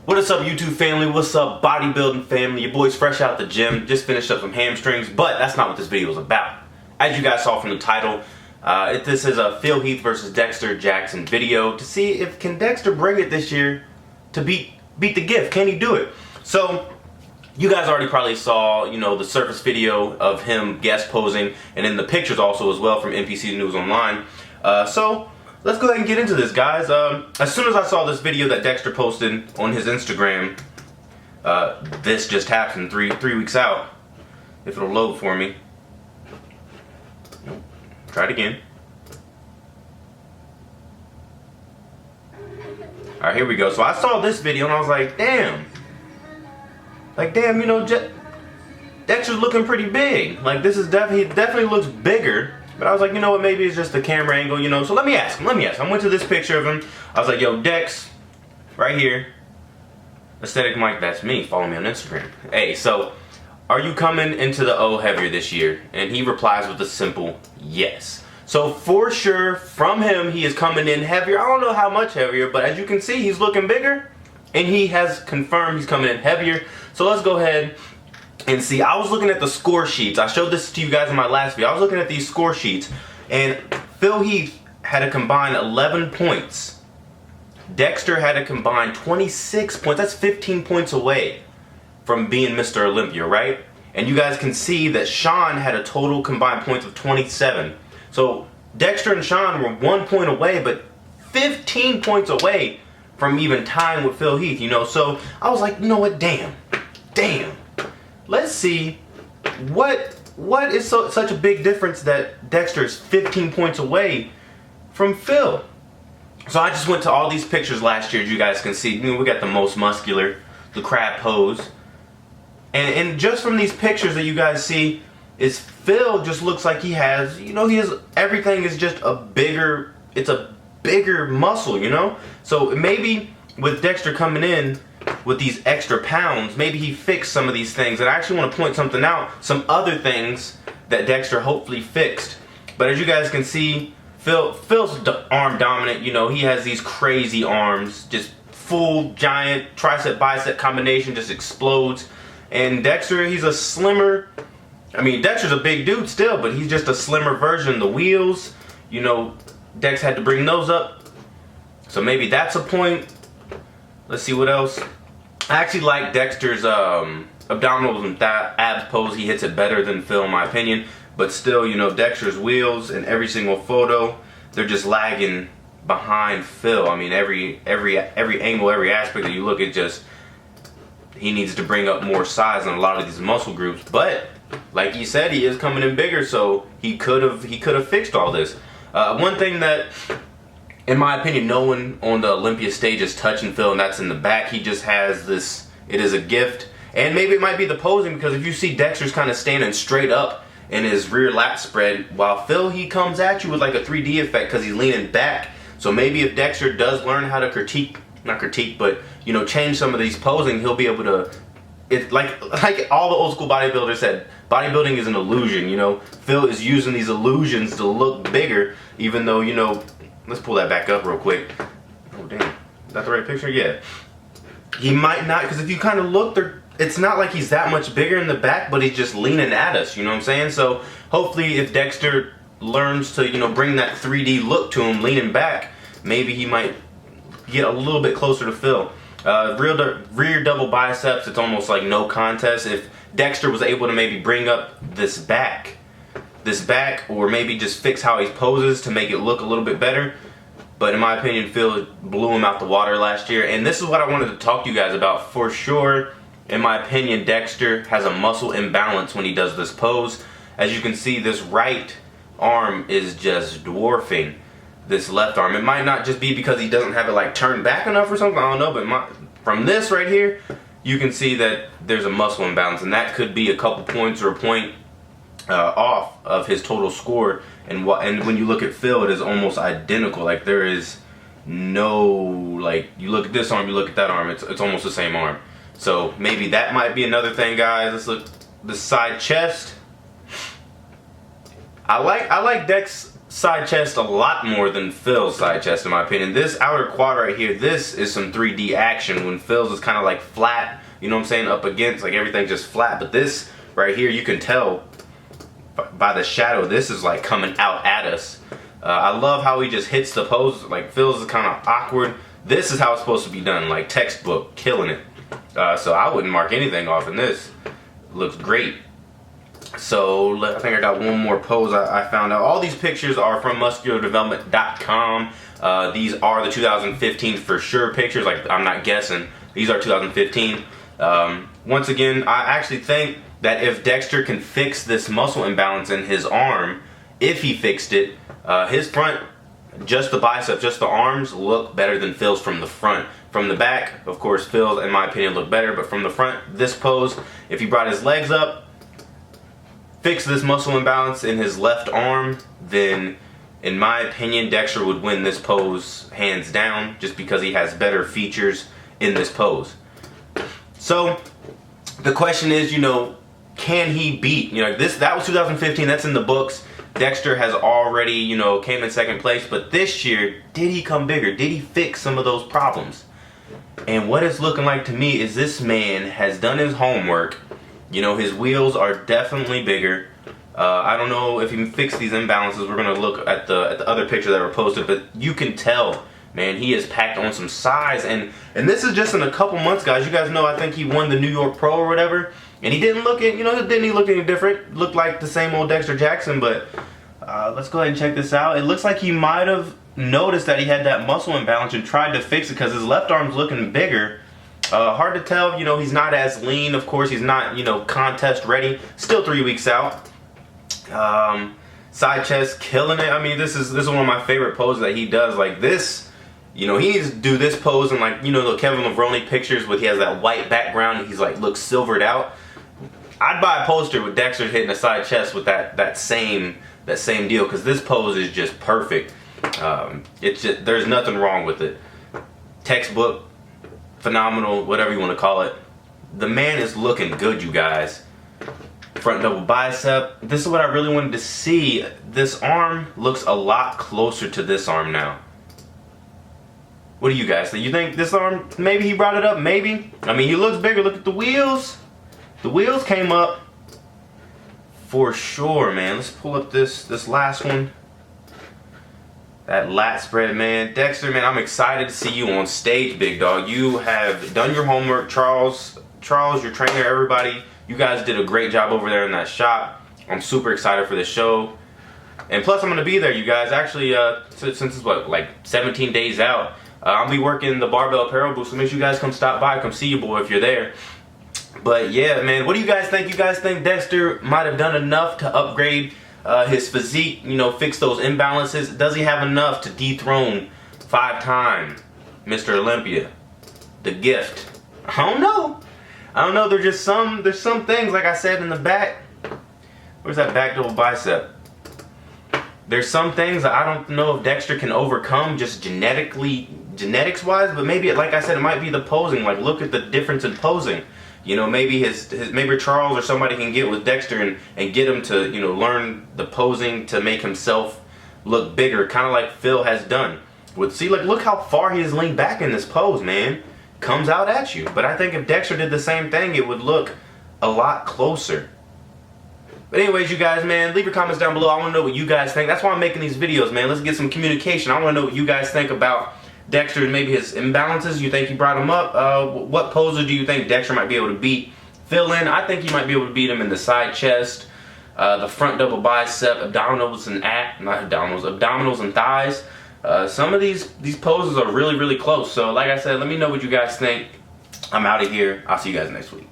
What is up, YouTube family? What's up, bodybuilding family? Your boy's fresh out the gym, just finished up some hamstrings, but that's not what this video is about. As you guys saw from the title, this is a Phil Heath versus Dexter Jackson video to see if can Dexter bring it this year to beat the gift. Can he do it? So you guys already probably saw, the surface video of him guest posing, and then the pictures also as well from NPC News Online. So let's go ahead and get into this, guys. As soon as I saw this video that Dexter posted on his Instagram, this just happened three weeks out. If it'll load for me. Nope. Try it again. Alright, here we go. So I saw this video and I was like, damn. Dexter's looking pretty big. Like, this is definitely looks bigger. But I was like, you know what, maybe it's just the camera angle, so let me ask him. I went to this picture of him. I was like, yo, Dex, right here. Aesthetic Mike, that's me. Follow me on Instagram. Hey, so, are you coming into the O heavier this year? And he replies with a simple yes. So, for sure, from him, he is coming in heavier. I don't know how much heavier, but as you can see, he's looking bigger. And he has confirmed he's coming in heavier. So, let's go ahead and see. I was looking at the score sheets. I showed this to you guys in my last video. I was looking at these score sheets, and Phil Heath had a combined 11 points. Dexter had a combined 26 points. That's 15 points away from being Mr. Olympia, right? And you guys can see that Sean had a total combined points of 27. So Dexter and Sean were 1 point away, but 15 points away from even tying with Phil Heath, So I was like, you know what? Damn. Let's see what is such a big difference that Dexter's 15 points away from Phil. So I just went to all these pictures last year, as you guys can see. We got the most muscular, the crab pose. And just from these pictures that you guys see, is Phil just looks like he has, everything is just it's a bigger muscle, So maybe with Dexter coming in with these extra pounds, maybe he fixed some of these things. And I actually want to point something out, some other things that Dexter hopefully fixed. But as you guys can see, Phil's arm dominant, he has these crazy arms, just full giant tricep bicep combination, just explodes. And Dexter, he's a slimmer, Dexter's a big dude still, but he's just a slimmer version. The wheels, Dex had to bring those up, so maybe that's a point. Let's see what else. I actually like Dexter's abdominals and abs pose. He hits it better than Phil, in my opinion. But still, Dexter's wheels in every single photo, they're just lagging behind Phil. Every angle, every aspect that you look at, he needs to bring up more size on a lot of these muscle groups. But like he said, he is coming in bigger, so he could have fixed all this. One thing that, in my opinion, no one on the Olympia stage is touching Phil, and that's in the back. He just has this, it is a gift. And maybe it might be the posing, because if you see Dexter's kind of standing straight up in his rear lat spread, while Phil, he comes at you with like a 3D effect because he's leaning back. So maybe if Dexter does learn how to change some of these posing, he'll be able to, like all the old school bodybuilders said, bodybuilding is an illusion, Phil is using these illusions to look bigger, even though, let's pull that back up real quick. Oh, damn. Is that the right picture? Yeah. He might not, because if you kind of look, it's not like he's that much bigger in the back, but he's just leaning at us, you know what I'm saying? So hopefully if Dexter learns to, bring that 3D look to him, leaning back, maybe he might get a little bit closer to Phil. Rear double biceps, it's almost like no contest. If Dexter was able to maybe bring up this back, or maybe just fix how he poses to make it look a little bit better. But in my opinion, Phil blew him out the water last year. And this is what I wanted to talk to you guys about. For sure, in my opinion, Dexter has a muscle imbalance when he does this pose. As you can see, this right arm is just dwarfing this left arm. It might not just be because he doesn't have it like turned back enough or something, I don't know, but from this right here, you can see that there's a muscle imbalance, and that could be a couple points or a point off of his total score. And when you look at Phil, it is almost identical. Like, there is no, like, you look at this arm, you look at that arm, it's almost the same arm. So maybe that might be another thing, guys. Let's look the side chest. I like Dex side chest a lot more than Phil's side chest in my opinion. This outer quad right here, this is some 3D action when Phil's is kind of like flat, you know what I'm saying, up against, like everything's just flat. But this right here, you can tell by the shadow, this is like coming out at us. I love how he just hits the pose. Like Phil's is kind of awkward. This is how it's supposed to be done, like textbook, killing it. So I wouldn't mark anything off in this. It looks great. So I think I got one more pose I found out. All these pictures are from musculardevelopment.com. These are the 2015 for sure pictures. Like, I'm not guessing. These are 2015. Once again, I actually think that if Dexter can fix this muscle imbalance in his arm, if he fixed it, his front, just the bicep, just the arms look better than Phil's from the front. From the back, of course, Phil's, in my opinion, look better. But from the front, this pose, if he brought his legs up, fix this muscle imbalance in his left arm, then in my opinion Dexter would win this pose hands down, just because he has better features in this pose. So the question is, you know, can he beat, you know, that was 2015, that's in the books. Dexter has already, you know, came in second place, but this year, did he come bigger? Did he fix some of those problems? And what it's looking like to me is this man has done his homework. You know, his wheels are definitely bigger. I don't know if he fixed these imbalances. We're gonna look at the other pictures that were posted, but you can tell, man, he has packed on some size. And this is just in a couple months, guys. You guys know, I think he won the New York Pro or whatever, and he didn't look it. You know, didn't he look any different? Looked like the same old Dexter Jackson. But let's go ahead and check this out. It looks like he might have noticed that he had that muscle imbalance and tried to fix it, because his left arm's looking bigger. Hard to tell, you know, he's not as lean. Of course, he's not, you know, contest ready. Still 3 weeks out. Side chest, killing it. I mean, this is one of my favorite poses that he does. Like this, you know, he needs to do this pose in, like, you know, the Kevin Levrone pictures with he has that white background and he's like looks silvered out. I'd buy a poster with Dexter hitting a side chest with that same deal, because this pose is just perfect. It's just, there's nothing wrong with it. Textbook, phenomenal, whatever you want to call it. The man is looking good, you guys. Front double bicep. This is what I really wanted to see. This arm looks a lot closer to this arm now. What do you guys think? You think this arm, maybe he brought it up? Maybe. I mean, he looks bigger. Look at the wheels. The wheels came up for sure, man. Let's pull up this last one. That lat spread, man. Dexter, man, I'm excited to see you on stage, big dog. You have done your homework. Charles, your trainer, everybody. You guys did a great job over there in that shop. I'm super excited for the show. And plus, I'm going to be there, you guys. Actually, since it's, what, like 17 days out, I'll be working the barbell apparel booth. So make sure you guys come stop by. Come see your boy if you're there. But yeah, man, what do you guys think? You guys think Dexter might have done enough to upgrade his physique, you know, fix those imbalances? Does he have enough to dethrone 5-time Mr. Olympia, the gift? I don't know. There's some things, like I said, in the back. Where's that back double bicep? There's some things that I don't know if Dexter can overcome just genetics wise, but maybe, like I said, it might be the posing. Like, look at the difference in posing. You know, maybe maybe Charles or somebody can get with Dexter and get him to, you know, learn the posing to make himself look bigger, kind of like Phil has done. See, like, look how far he has leaned back in this pose, man. Comes out at you. But I think if Dexter did the same thing, it would look a lot closer. But anyways, you guys, man, leave your comments down below. I want to know what you guys think. That's why I'm making these videos, man. Let's get some communication. I want to know what you guys think about Dexter and maybe his imbalances. You think he brought him up? What poses do you think Dexter might be able to beat Phil in? I think he might be able to beat him in the side chest, the front double bicep, abdominals and thighs. Some of these poses are really, really close. So like I said, let me know what you guys think. I'm out of here. I'll see you guys next week.